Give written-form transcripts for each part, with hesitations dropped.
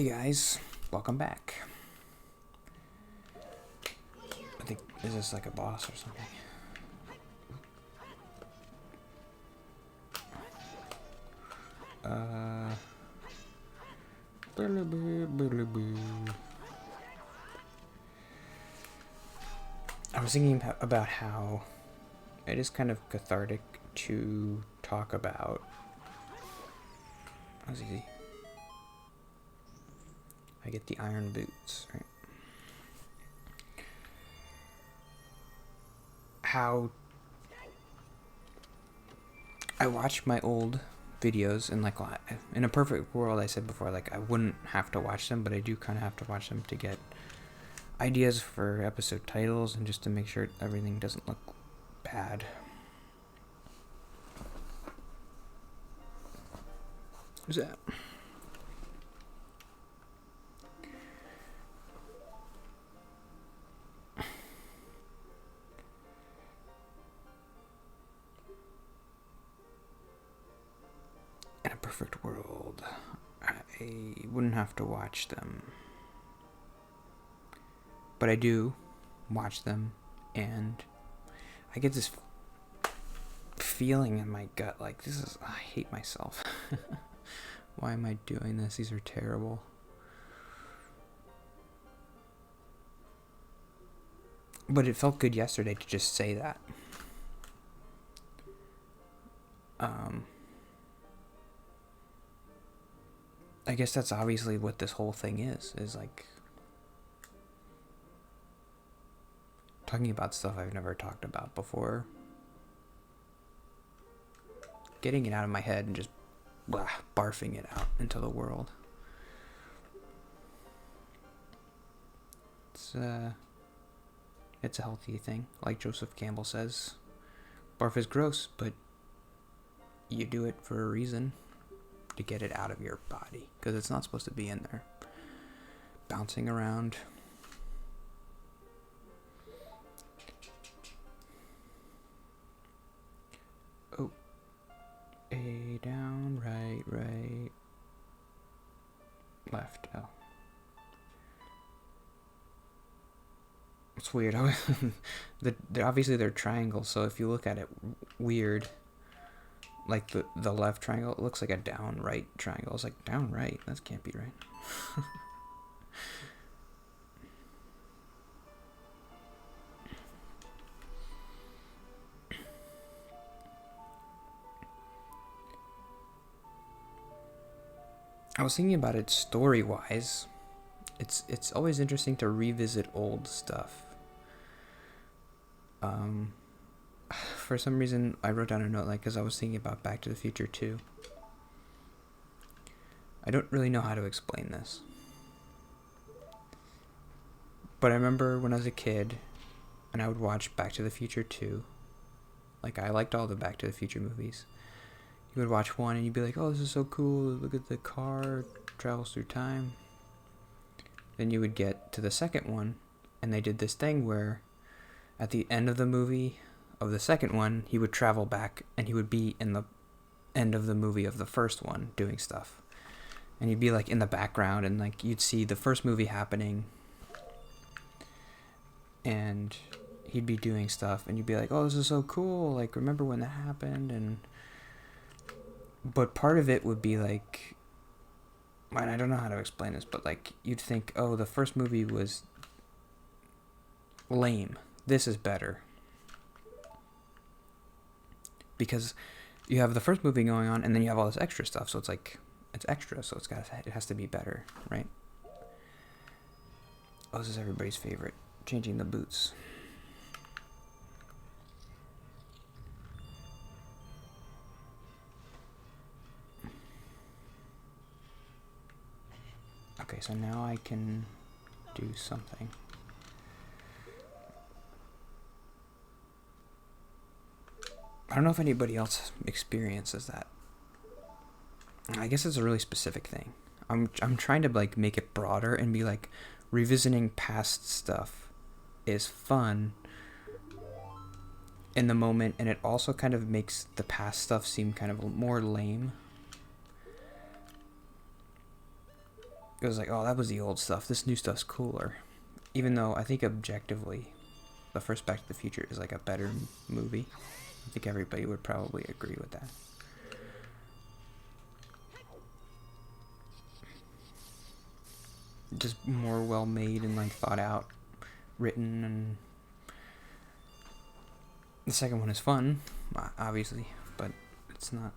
Hey guys, welcome back. I think, is this like a boss or something? I was thinking about how it is kind of cathartic to talk about. That was easy. I get the iron boots, right? How I watch my old videos and like in a perfect world, I said before, like I wouldn't have to watch them, but I do kind of have to watch them to get ideas for episode titles and just to make sure everything doesn't look bad. Who's that? In a perfect world, I wouldn't have to watch them. But I do watch them, and I get this feeling in my gut like, I hate myself. Why am I doing this? These are terrible. But it felt good yesterday to just say that. I guess that's obviously what this whole thing is like talking about stuff I've never talked about before. Getting it out of my head and just barfing it out into the world. It's a healthy thing. Like Joseph Campbell says, barf is gross, but you do it for a reason. To get it out of your body, because it's not supposed to be in there bouncing around. Oh, A down, right, left. Oh, it's weird. Obviously they're triangles, so if you look at it weird, like the left triangle, it looks like a down right triangle. It's like down right. That can't be right. I was thinking about it story-wise. It's always interesting to revisit old stuff. For some reason, I wrote down a note, like, because I was thinking about Back to the Future 2. I don't really know how to explain this. But I remember when I was a kid, and I would watch Back to the Future 2. Like, I liked all the Back to the Future movies. You would watch one, and you'd be like, oh, this is so cool. Look at the car, travels through time. Then you would get to the second one, and they did this thing where, at the end of the movie of the second one, he would travel back and he would be in the end of the movie of the first one doing stuff. And he'd be like in the background, and like you'd see the first movie happening and he'd be doing stuff, and you'd be like, oh, this is so cool, like remember when that happened. But part of it would be like, man, I don't know how to explain this, but like you'd think, oh, the first movie was lame, this is better. Because you have the first movie going on, and then you have all this extra stuff, so it's like, it's extra, so it has to be better, right? Oh, this is everybody's favorite, changing the boots. Okay, so now I can do something. I don't know if anybody else experiences that. I guess it's a really specific thing. I'm trying to like make it broader and be like, revisiting past stuff is fun in the moment, and it also kind of makes the past stuff seem kind of more lame. it was like, oh, that was the old stuff. This new stuff's cooler. Even though I think objectively, the first Back to the Future is like a better movie. I think everybody would probably agree with that. Just more well made and like thought out, written, and the second one is fun, obviously, but it's not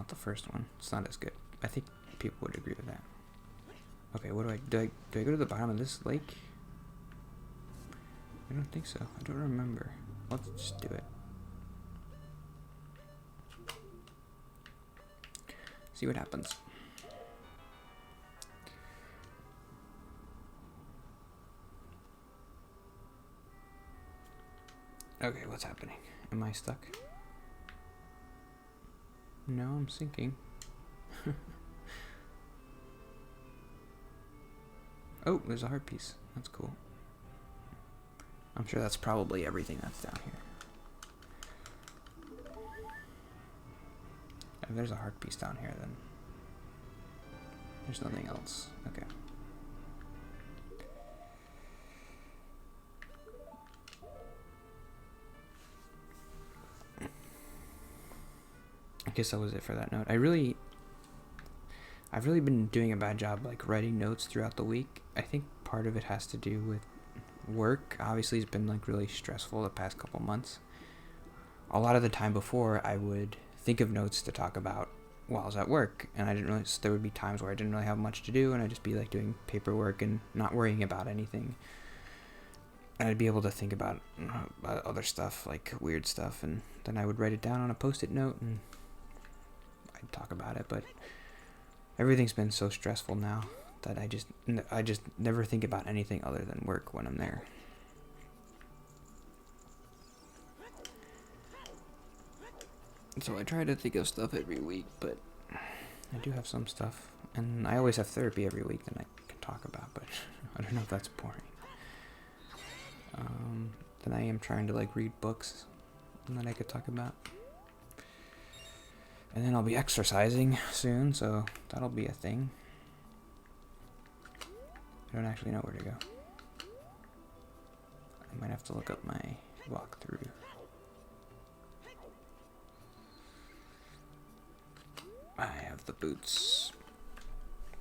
the first one. It's not as good. I think people would agree with that. Okay, what do I go to the bottom of this lake? I don't think so. I don't remember. Let's just do it. See what happens. Okay, what's happening? Am I stuck? No, I'm sinking. Oh, there's a heart piece. That's cool. I'm sure that's probably everything that's down here. If there's a heart piece down here, then there's nothing else. Okay. I guess that was it for that note. I've really been doing a bad job like writing notes throughout the week. I think part of it has to do with work. Obviously, it's been like really stressful the past couple months. A lot of the time before, I would think of notes to talk about while I was at work, and there would be times where I didn't really have much to do, and I'd just be like doing paperwork and not worrying about anything. And I'd be able to think about other stuff, like weird stuff, and then I would write it down on a post-it note and I'd talk about it. But everything's been so stressful now that I just never think about anything other than work when I'm there. So I try to think of stuff every week, but I do have some stuff, and I always have therapy every week that I can talk about, but I don't know if that's boring. Then I am trying to like read books that I could talk about. And then I'll be exercising soon, so that'll be a thing. I don't actually know where to go. I might have to look up my walkthrough. I have the boots.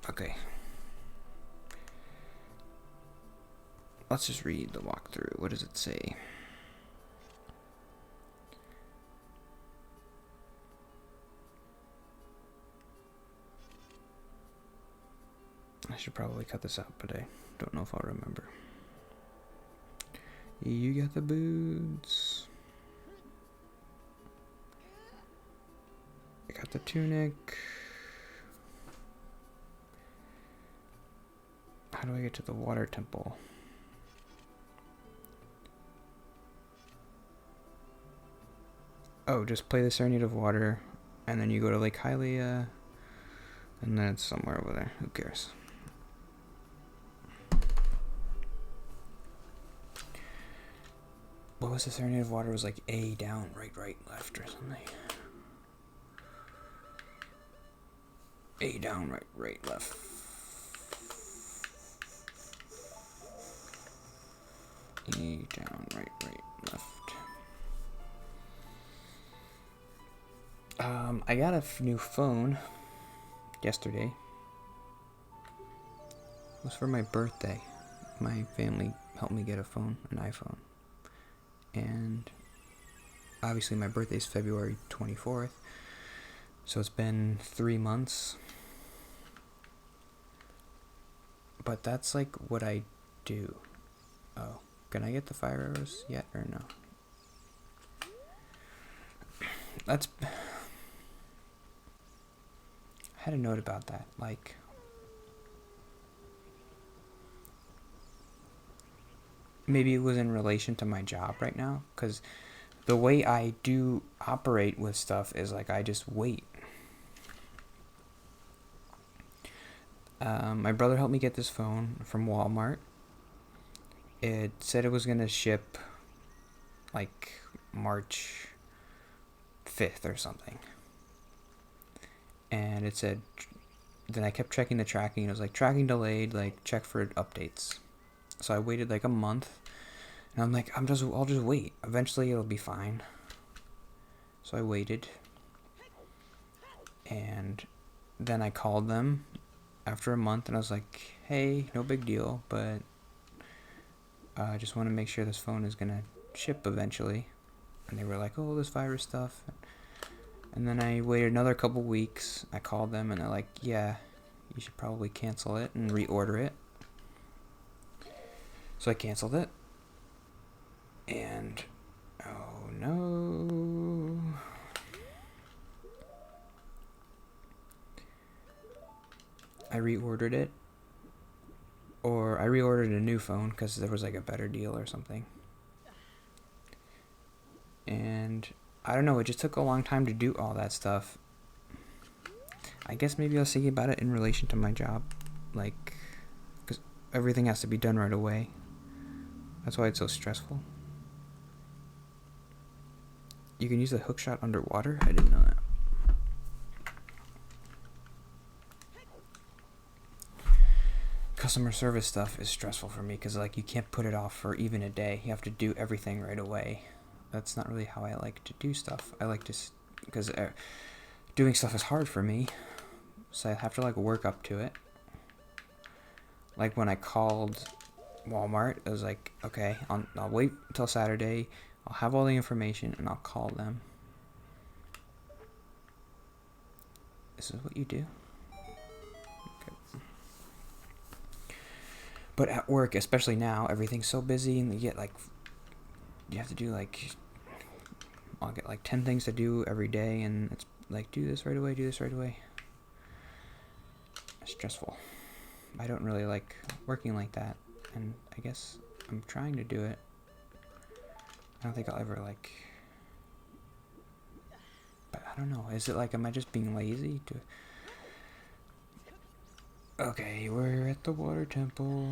Okay. Let's just read the walkthrough. What does it say? I should probably cut this out, but I don't know if I'll remember. You got the boots. I got the tunic. How do I get to the water temple? Oh, just play the Serenade of Water, and then you go to Lake Hylia, and then it's somewhere over there. Who cares? What was the Serenade of Water? It was like A, down, right, left, or something. A, down, right, left. E, down, right, left. I got a new phone yesterday. It was for my birthday. My family helped me get a phone, an iPhone. And obviously my birthday is February 24th. So it's been 3 months. But that's like what I do. Oh, can I get the fire arrows yet or no? That's... I had a note about that. Like... maybe it was in relation to my job right now, because the way I do operate with stuff is like I just wait. My brother helped me get this phone from Walmart. It said it was going to ship like March 5th or something. And it said then I kept checking the tracking. It was like tracking delayed, like check for updates. So I waited like a month, and I'm like, I'll just wait. Eventually it'll be fine. So I waited, and then I called them after a month, and I was like, hey, no big deal, but I just want to make sure this phone is gonna ship eventually. And they were like, oh, this virus stuff. And then I waited another couple weeks. I called them, and they're like, yeah, you should probably cancel it and reorder it. So I canceled it. And, oh no. I reordered it. Or I reordered a new phone because there was like a better deal or something. And I don't know, it just took a long time to do all that stuff. I guess maybe I was thinking about it in relation to my job. Like, because everything has to be done right away. That's why it's so stressful. You can use the hookshot underwater? I didn't know that. Customer service stuff is stressful for me because like you can't put it off for even a day. You have to do everything right away. That's not really how I like to do stuff. I like to, because doing stuff is hard for me, so I have to like work up to it. Like when I called Walmart, it was like, okay, I'll wait until Saturday. I'll have all the information and I'll call them. This is what you do. But at work, especially now, everything's so busy, and you have to do like, I'll get like 10 things to do every day, and it's like, do this right away. It's stressful. I don't really like working like that, and I guess I'm trying to do it. I don't think I'll ever like, but I don't know. Is it like, am I just being lazy to... Okay, we're at the water temple.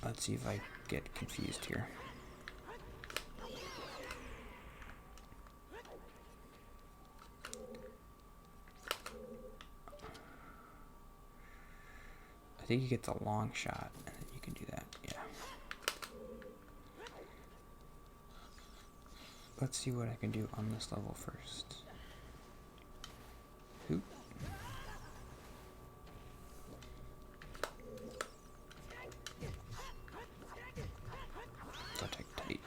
Let's see if I get confused here. I think you get the long shot, and then you can do that, yeah. Let's see what I can do on this level first. Oop. So tight.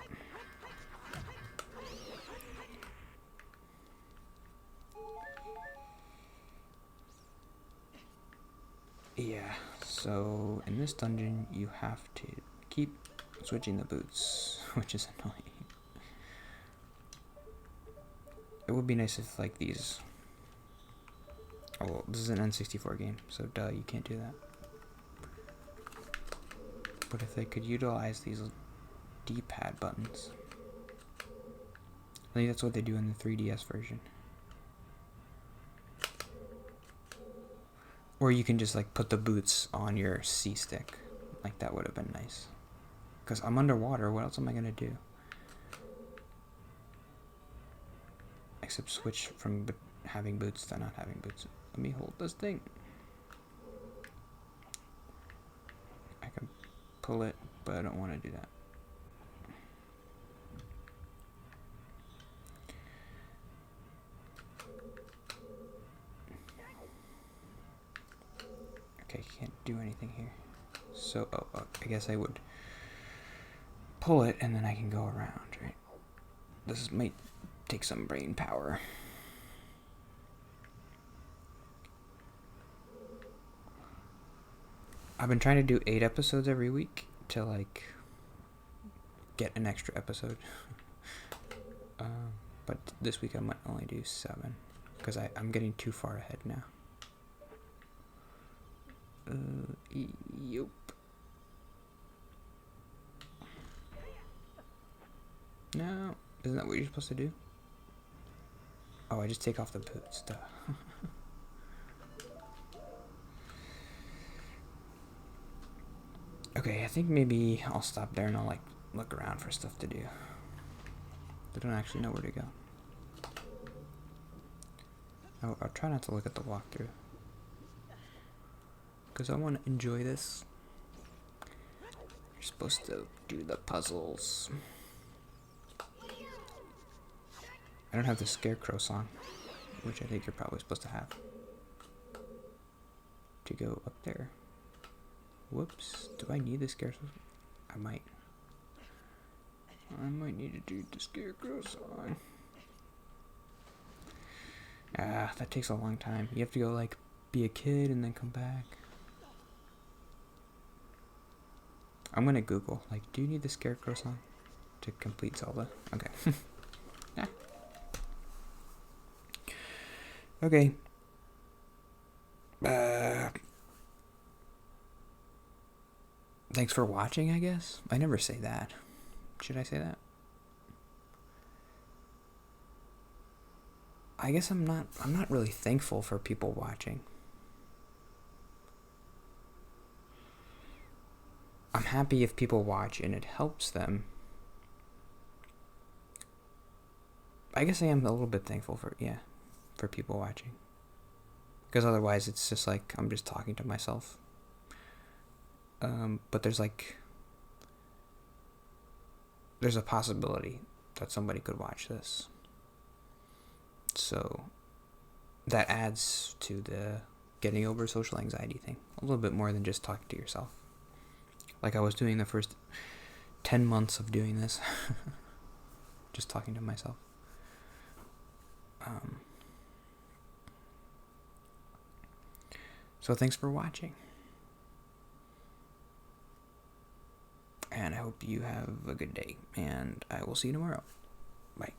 Yeah, so in this dungeon you have to keep switching the boots, which is annoying. It would be nice if like these... Oh, well, this is an N64 game, so duh, you can't do that. But if they could utilize these D-pad buttons. I think that's what they do in the 3DS version. Or you can just like put the boots on your C-stick. Like that would have been nice. Because I'm underwater, what else am I going to do? Except switch from having boots to not having boots. Let me hold this thing. I can pull it, but I don't want to do that. Okay, can't do anything here. So, I guess I would pull it and then I can go around, right? This might take some brain power. I've been trying to do 8 episodes every week to like get an extra episode. But this week I might only do 7 because I'm getting too far ahead now. Yup. No, isn't that what you're supposed to do? Oh, I just take off the boots. Duh. Okay, I think maybe I'll stop there and I'll like look around for stuff to do. I don't actually know where to go. I'll try not to look at the walkthrough. Because I want to enjoy this. You're supposed to do the puzzles. I don't have the Scarecrow song, which I think you're probably supposed to have to go up there. Whoops. Do I need the Scarecrow? I might need to do the Scarecrow song. Ah, that takes a long time. You have to go, like, be a kid and then come back. I'm gonna Google, like, do you need the Scarecrow song to complete Zelda? Okay. Yeah. Okay. Thanks for watching, I guess? I never say that. Should I say that? I guess I'm not really thankful for people watching. I'm happy if people watch and it helps them. I guess I am a little bit thankful for people watching. Because otherwise it's just like I'm just talking to myself. But there's a possibility that somebody could watch this. So that adds to the getting over social anxiety thing. A little bit more than just talking to yourself. Like I was doing the first 10 months of doing this. Just talking to myself. So thanks for watching. And I hope you have a good day. And I will see you tomorrow. Bye.